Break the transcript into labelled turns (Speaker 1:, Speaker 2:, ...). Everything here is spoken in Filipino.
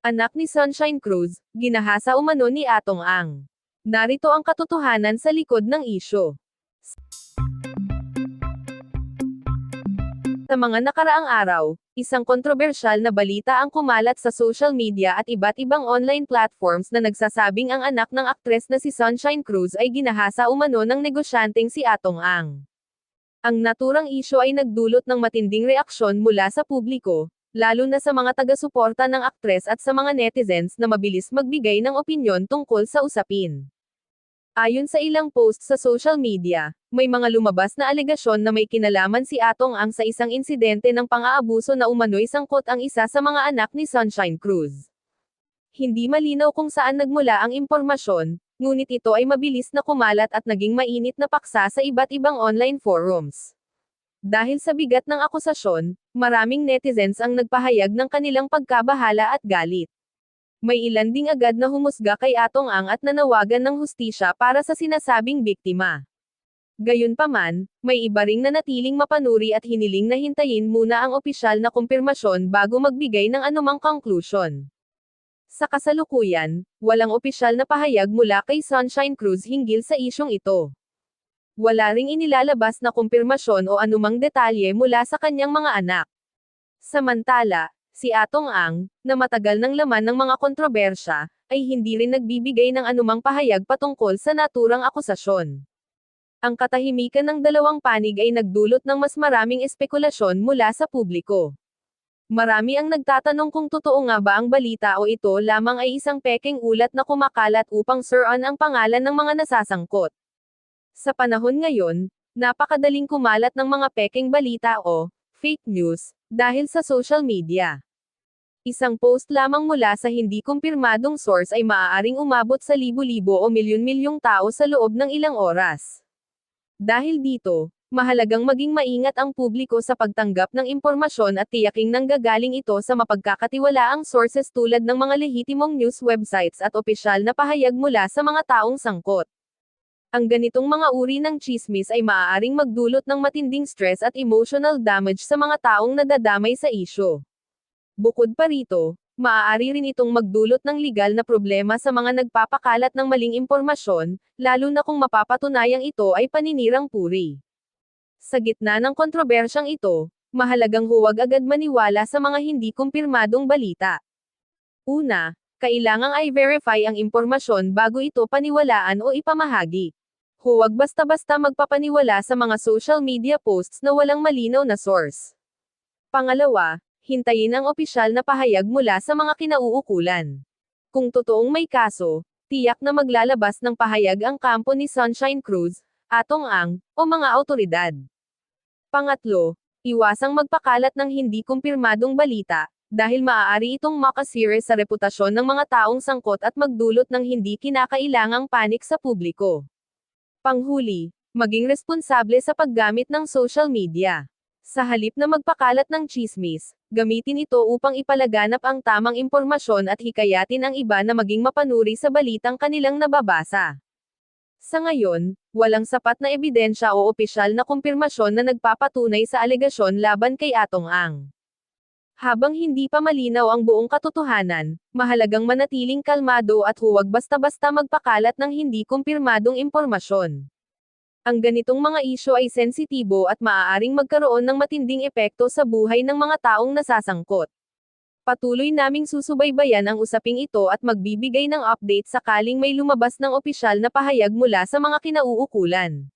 Speaker 1: Anak ni Sunshine Cruz, ginahasa umano ni Atong Ang. Narito ang katotohanan sa likod ng isyu. Sa mga nakaraang araw, isang kontrobersyal na balita ang kumalat sa social media at iba't ibang online platforms na nagsasabing ang anak ng aktres na si Sunshine Cruz ay ginahasa umano ng negosyanteng si Atong Ang. Ang naturang isyu ay nagdulot ng matinding reaksyon mula sa publiko, lalo na sa mga taga-suporta ng aktres at sa mga netizens na mabilis magbigay ng opinyon tungkol sa usapin. Ayon sa ilang post sa social media, may mga lumabas na alegasyon na may kinalaman si Atong Ang sa isang insidente ng pang-aabuso na umano'y sangkot ang isa sa mga anak ni Sunshine Cruz. Hindi malinaw kung saan nagmula ang impormasyon, ngunit ito ay mabilis na kumalat at naging mainit na paksa sa iba't ibang online forums. Dahil sa bigat ng akusasyon, maraming netizens ang nagpahayag ng kanilang pagkabahala at galit. May ilan ding agad na humusga kay Atong Ang at nanawagan ng hustisya para sa sinasabing biktima. Gayunpaman, may iba ring nanatiling mapanuri at hiniling na hintayin muna ang opisyal na kumpirmasyon bago magbigay ng anumang conclusion. Sa kasalukuyan, walang opisyal na pahayag mula kay Sunshine Cruz hinggil sa isyong ito. Wala ring inilalabas na kumpirmasyon o anumang detalye mula sa kanyang mga anak. Samantala, si Atong Ang, na matagal ng laman ng mga kontrobersya, ay hindi rin nagbibigay ng anumang pahayag patungkol sa naturang akusasyon. Ang katahimikan ng dalawang panig ay nagdulot ng mas maraming espekulasyon mula sa publiko. Marami ang nagtatanong kung totoo nga ba ang balita o ito lamang ay isang pekeng ulat na kumakalat upang suran ang pangalan ng mga nasasangkot. Sa panahon ngayon, napakadaling kumalat ng mga pekeng balita o fake news dahil sa social media. Isang post lamang mula sa hindi kumpirmadong source ay maaaring umabot sa libo-libo o milyon-milyong tao sa loob ng ilang oras. Dahil dito, mahalagang maging maingat ang publiko sa pagtanggap ng impormasyon at tiyaking nanggagaling ito sa mapagkakatiwalaang sources tulad ng mga lehitimong news websites at opisyal na pahayag mula sa mga taong sangkot. Ang ganitong mga uri ng tsismis ay maaaring magdulot ng matinding stress at emotional damage sa mga taong nadadamay sa isyu. Bukod pa rito, maaari rin itong magdulot ng legal na problema sa mga nagpapakalat ng maling impormasyon, lalo na kung mapapatunayang ito ay paninirang puri. Sa gitna ng kontrobersyang ito, mahalagang huwag agad maniwala sa mga hindi kumpirmadong balita. Una, kailangang i-verify ang impormasyon bago ito paniwalaan o ipamahagi. Huwag basta-basta magpapaniwala sa mga social media posts na walang malinaw na source. Pangalawa, hintayin ang opisyal na pahayag mula sa mga kinauukulan. Kung totoong may kaso, tiyak na maglalabas ng pahayag ang kampo ni Sunshine Cruz, Atong Ang, o mga awtoridad. Pangatlo, iwasang magpakalat ng hindi kumpirmadong balita, dahil maaari itong makasira sa reputasyon ng mga taong sangkot at magdulot ng hindi kinakailangang panik sa publiko. Panghuli, maging responsable sa paggamit ng social media. Sa halip na magpakalat ng tsismis, gamitin ito upang ipalaganap ang tamang impormasyon at hikayatin ang iba na maging mapanuri sa balitang kanilang nababasa. Sa ngayon, walang sapat na ebidensya o opisyal na kumpirmasyon na nagpapatunay sa alegasyon laban kay Atong Ang. Habang hindi pa malinaw ang buong katotohanan, mahalagang manatiling kalmado at huwag basta-basta magpakalat ng hindi kumpirmadong impormasyon. Ang ganitong mga isyu ay sensitibo at maaaring magkaroon ng matinding epekto sa buhay ng mga taong nasasangkot. Patuloy naming susubaybayan ang usaping ito at magbibigay ng update sakaling may lumabas ng opisyal na pahayag mula sa mga kinauukulan.